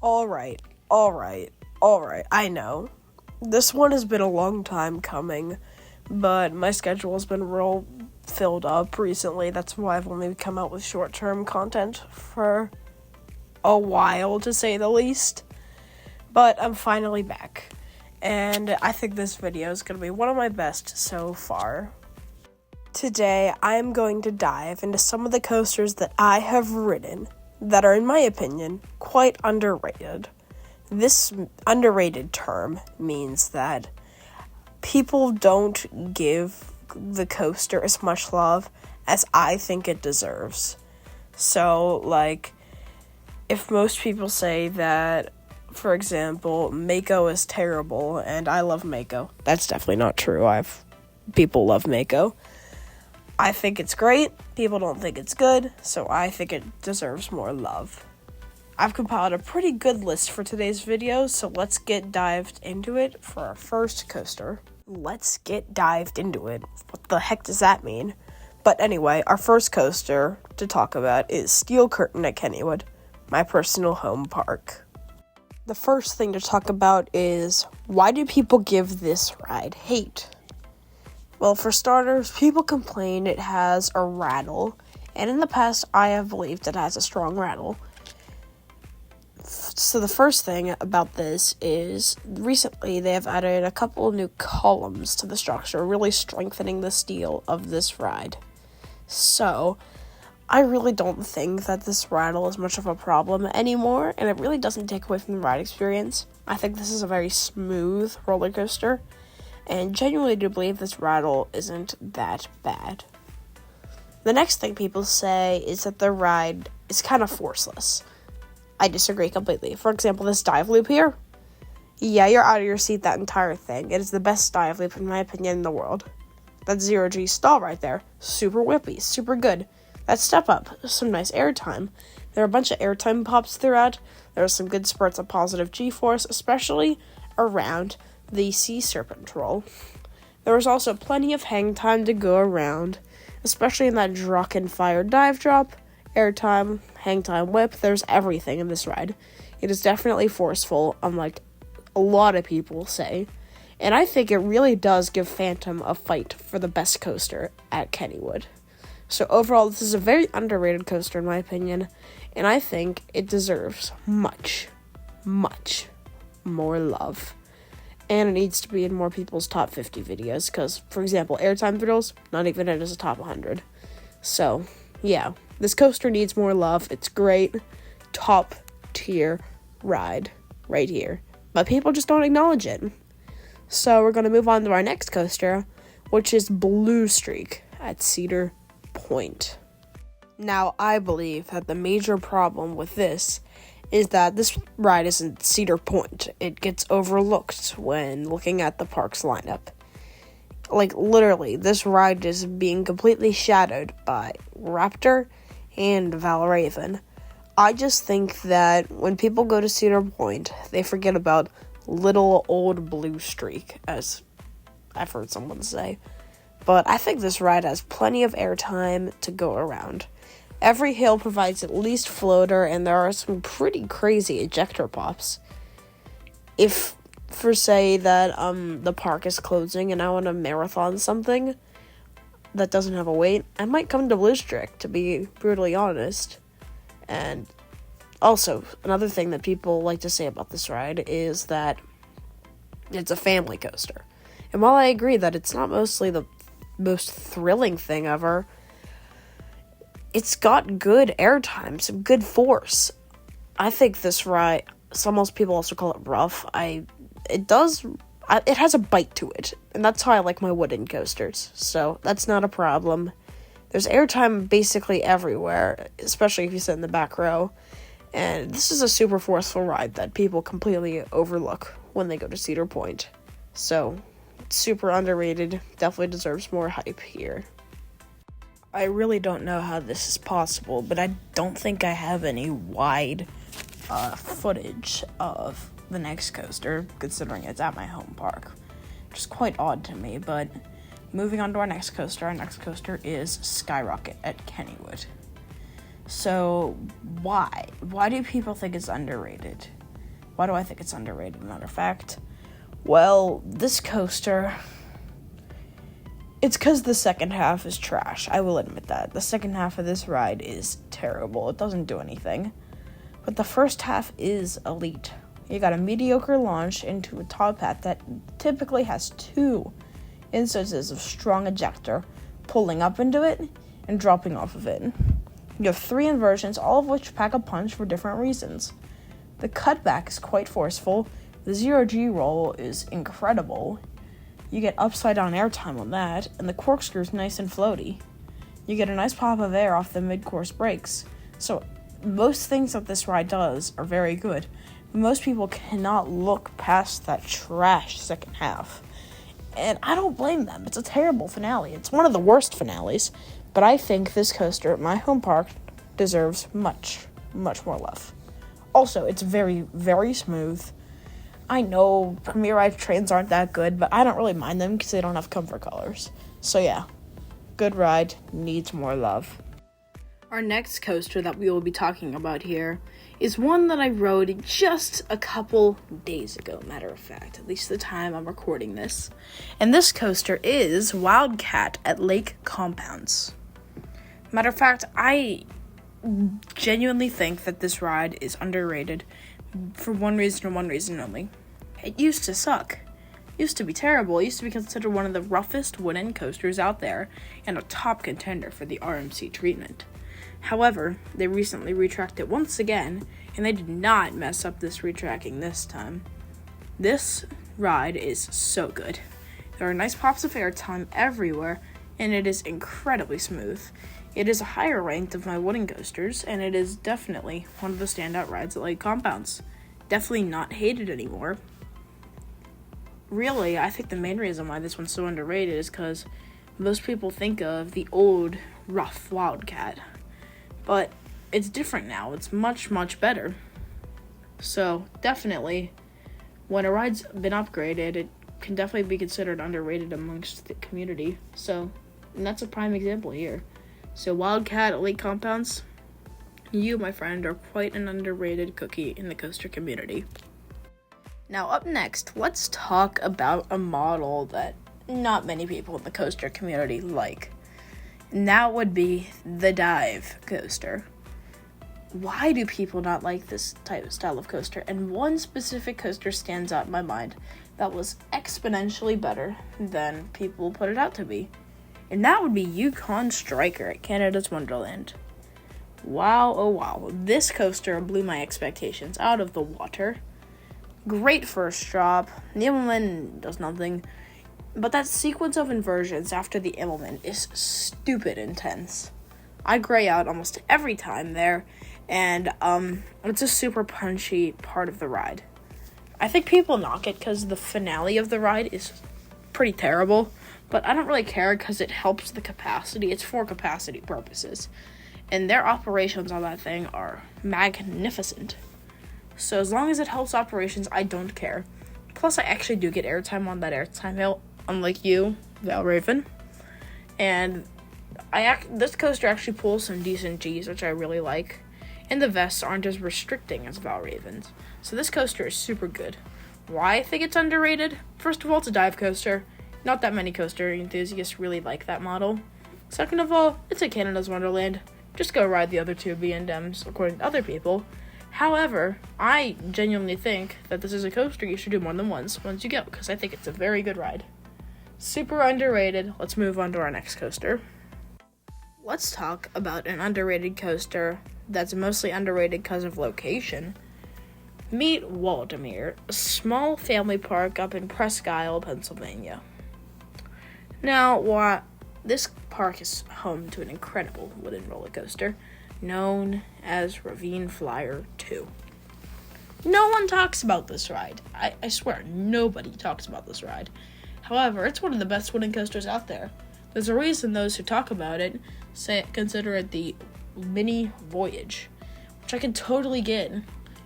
Alright, alright, alright, I know. This one has been a long time coming, but my schedule has been real filled up recently. That's why I've only come out with short-term content for a while, to say the least. But I'm finally back, and I think this video is going to be one of my best so far. Today, I'm going to dive into some of the coasters that I have ridden that are, in my opinion, quite underrated. This underrated term means that people don't give the coaster as much love as I think it deserves. So, like, if most people say that, for example, Mako is terrible, and I love Mako, that's definitely not true. People love Mako. I think it's great, people don't think it's good, so I think it deserves more love. I've compiled a pretty good list for today's video, so let's get dived into it for our first coaster. Let's get dived into it. What the heck does that mean? But anyway, our first coaster to talk about is Steel Curtain at Kennywood, my personal home park. The first thing to talk about is, why do people give this ride hate? Well, for starters, people complain it has a rattle, and in the past, I have believed it has a strong rattle. So the first thing about this is, recently they have added a couple of new columns to the structure, really strengthening the steel of this ride. So, I really don't think that this rattle is much of a problem anymore, and it really doesn't take away from the ride experience. I think this is a very smooth roller coaster, and genuinely do believe this rattle isn't that bad. The next thing people say is that the ride is kind of forceless. I disagree completely. For example, this dive loop here. Yeah, you're out of your seat that entire thing. It is the best dive loop, in my opinion, in the world. That 0G stall right there. Super whippy, super good. That step up, some nice airtime. There are a bunch of airtime pops throughout. There are some good spurts of positive G-force, especially around the Sea Serpent roll. There was also plenty of hang time to go around, especially in that Drachenfire dive drop, airtime, hang time whip. There's everything in this ride. It is definitely forceful, unlike a lot of people say, and I think it really does give Phantom a fight for the best coaster at Kennywood. So overall, this is a very underrated coaster in my opinion, and I think it deserves much, much more love. And it needs to be in more people's top 50 videos, because, for example, airtime thrills, not even in as a top 100. So, yeah, this coaster needs more love. It's great, top tier ride right here. But people just don't acknowledge it. So we're going to move on to our next coaster, which is Blue Streak at Cedar Point. Now, I believe that the major problem with this is that this ride isn't Cedar Point. It gets overlooked when looking at the park's lineup. Like, literally, this ride is being completely shadowed by Raptor and Valraven. I just think that when people go to Cedar Point, they forget about little old Blue Streak, as I've heard someone say. But I think this ride has plenty of airtime to go around. Every hill provides at least floater, and there are some pretty crazy ejector pops. If, for say, that the park is closing and I want to marathon something that doesn't have a wait, I might come to Blue Streak, to be brutally honest. And also, another thing that people like to say about this ride is that it's a family coaster. And while I agree that it's not mostly the most thrilling thing ever, it's got good airtime, some good force. I think this ride, most people also call it rough. It has a bite to it, and that's how I like my wooden coasters. So that's not a problem. There's airtime basically everywhere, especially if you sit in the back row. And this is a super forceful ride that people completely overlook when they go to Cedar Point. So, it's super underrated. Definitely deserves more hype here. I really don't know how this is possible, but I don't think I have any wide footage of the next coaster, considering it's at my home park. Which is quite odd to me, but moving on to our next coaster is Skyrocket at Kennywood. So, why? Why do people think it's underrated? Why do I think it's underrated, matter of fact? Well, this coaster, it's because the second half is trash. I will admit that. The second half of this ride is terrible. It doesn't do anything. But the first half is elite. You got a mediocre launch into a top hat that typically has 2 instances of strong ejector, pulling up into it and dropping off of it. You have 3 inversions, all of which pack a punch for different reasons. The cutback is quite forceful. The 0G roll is incredible. You get upside down airtime on that, and the corkscrew is nice and floaty. You get a nice pop of air off the mid-course brakes. So most things that this ride does are very good. But most people cannot look past that trash second half. And I don't blame them. It's a terrible finale. It's one of the worst finales. But I think this coaster at my home park deserves much, much more love. Also, it's very, very smooth. I know Premier Ride trains aren't that good, but I don't really mind them because they don't have comfort colors. So yeah, good ride, needs more love. Our next coaster that we will be talking about here is one that I rode just a couple days ago, matter of fact, at least the time I'm recording this. And this coaster is Wildcat at Lake Compounce. Matter of fact, I genuinely think that this ride is underrated for one reason and one reason only. It used to suck. It used to be terrible. It used to be considered one of the roughest wooden coasters out there and a top contender for the RMC treatment. However, they recently retracked it once again, and they did not mess up this retracking this time. This ride is so good. There are nice pops of airtime everywhere, and it is incredibly smooth. It is a higher ranked of my wooden coasters, and it is definitely one of the standout rides at Lake Compounce. Definitely not hated anymore. Really, I think the main reason why this one's so underrated is because most people think of the old, rough Wildcat. But it's different now. It's much, much better. So, definitely, when a ride's been upgraded, it can definitely be considered underrated amongst the community. So, and that's a prime example here. So, Wildcat at Lake Compounce, you, my friend, are quite an underrated cookie in the coaster community. Now, up next, let's talk about a model that not many people in the coaster community like. And that would be the dive coaster. Why do people not like this type of style of coaster? And one specific coaster stands out in my mind that was exponentially better than people put it out to be. And that would be Yukon Striker at Canada's Wonderland. Wow, oh wow. This coaster blew my expectations out of the water. Great first drop. The Immelman does nothing. But that sequence of inversions after the Immelman is stupid intense. I gray out almost every time there, and it's a super punchy part of the ride. I think people knock it because the finale of the ride is pretty terrible, but I don't really care because it helps the capacity. It's for capacity purposes, and their operations on that thing are magnificent. So as long as it helps operations, I don't care. Plus, I actually do get airtime on that airtime hill, unlike you, Valraven. And this coaster actually pulls some decent G's, which I really like. And the vests aren't as restricting as Valraven's. So this coaster is super good. Why I think it's underrated? First of all, it's a dive coaster. Not that many coaster enthusiasts really like that model. Second of all, it's at Canada's Wonderland. Just go ride the other two B&Ms, according to other people. However, I genuinely think that this is a coaster you should do more than once you go, because I think it's a very good ride. Super underrated. Let's move on to our next coaster. Let's talk about an underrated coaster that's mostly underrated because of location. Meet Waldameer, a small family park up in Presque Isle, Pennsylvania. Now, this park is home to an incredible wooden roller coaster known as Ravine Flyer 2. No one talks about this ride. I swear, nobody talks about this ride. However, it's one of the best wooden coasters out there. There's a reason those who talk about it consider it the mini Voyage, which I can totally get.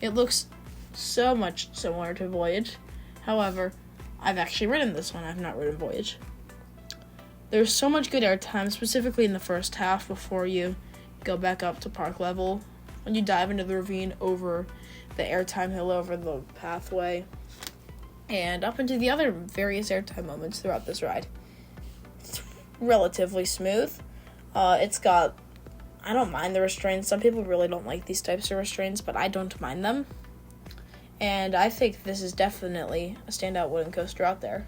It looks so much similar to Voyage. However, I've actually ridden this one. I've not ridden Voyage. There's so much good airtime, specifically in the first half before you go back up to park level. When you dive into the ravine over the airtime hill over the pathway, and up into the other various airtime moments throughout this ride. It's relatively smooth. It's got, I don't mind the restraints. Some people really don't like these types of restraints, but I don't mind them. And I think this is definitely a standout wooden coaster out there.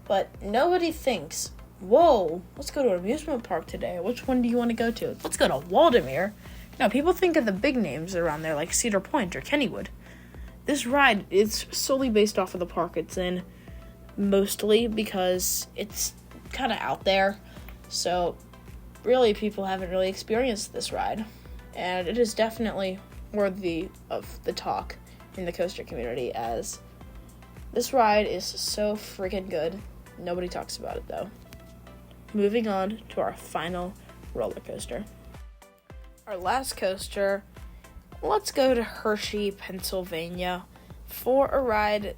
But nobody thinks, whoa, let's go to an amusement park today. Which one do you want to go to? Let's go to Waldameer. No, people think of the big names around there, like Cedar Point or Kennywood. This ride is solely based off of the park it's in, mostly because it's kind of out there. So, really, people haven't really experienced this ride. And it is definitely worthy of the talk in the coaster community, as this ride is so freaking good. Nobody talks about it, though. Moving on to our final roller coaster. Our last coaster, let's go to Hershey, Pennsylvania for a ride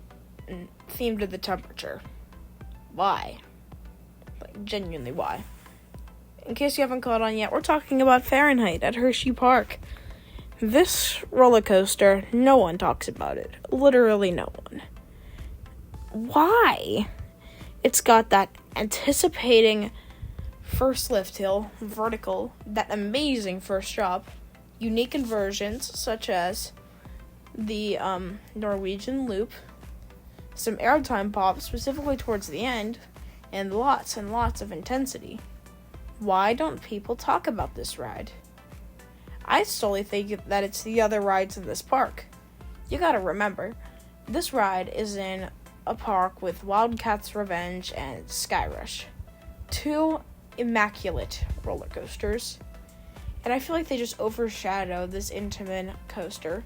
themed to the temperature. Why? Like, genuinely, why? In case you haven't caught on yet, we're talking about Fahrenheit at Hershey Park. This roller coaster, no one talks about it. Literally no one. Why? It's got that anticipating first lift hill, vertical, that amazing first drop, unique inversions such as the Norwegian loop, some airtime pops specifically towards the end, and lots of intensity. Why don't people talk about this ride? I solely think that it's the other rides in this park. You gotta remember, this ride is in a park with Wildcats Revenge and Sky Rush. Two immaculate roller coasters. And I feel like they just overshadow this Intamin coaster.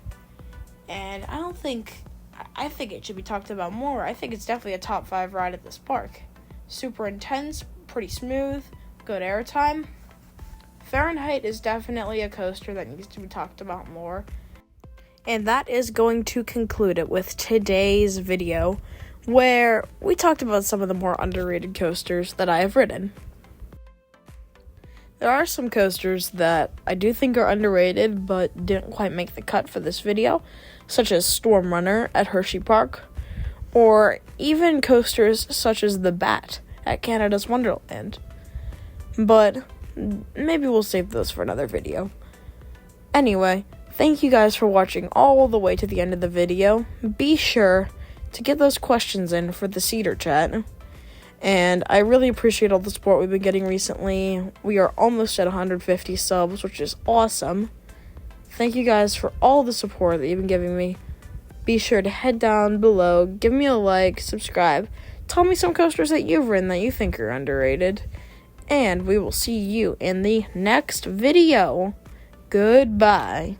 And I think it should be talked about more. I think it's definitely a top 5 ride at this park. Super intense, pretty smooth, good airtime. Fahrenheit is definitely a coaster that needs to be talked about more. And that is going to conclude it with today's video, where we talked about some of the more underrated coasters that I have ridden. There are some coasters that I do think are underrated, but didn't quite make the cut for this video, such as Storm Runner at Hershey Park, or even coasters such as the Bat at Canada's Wonderland. But maybe we'll save those for another video. Anyway, thank you guys for watching all the way to the end of the video. Be sure to get those questions in for the Cedar Chat. And I really appreciate all the support we've been getting recently. We are almost at 150 subs, which is awesome. Thank you guys for all the support that you've been giving me. Be sure to head down below, give me a like, subscribe. Tell me some coasters that you've ridden that you think are underrated. And we will see you in the next video. Goodbye.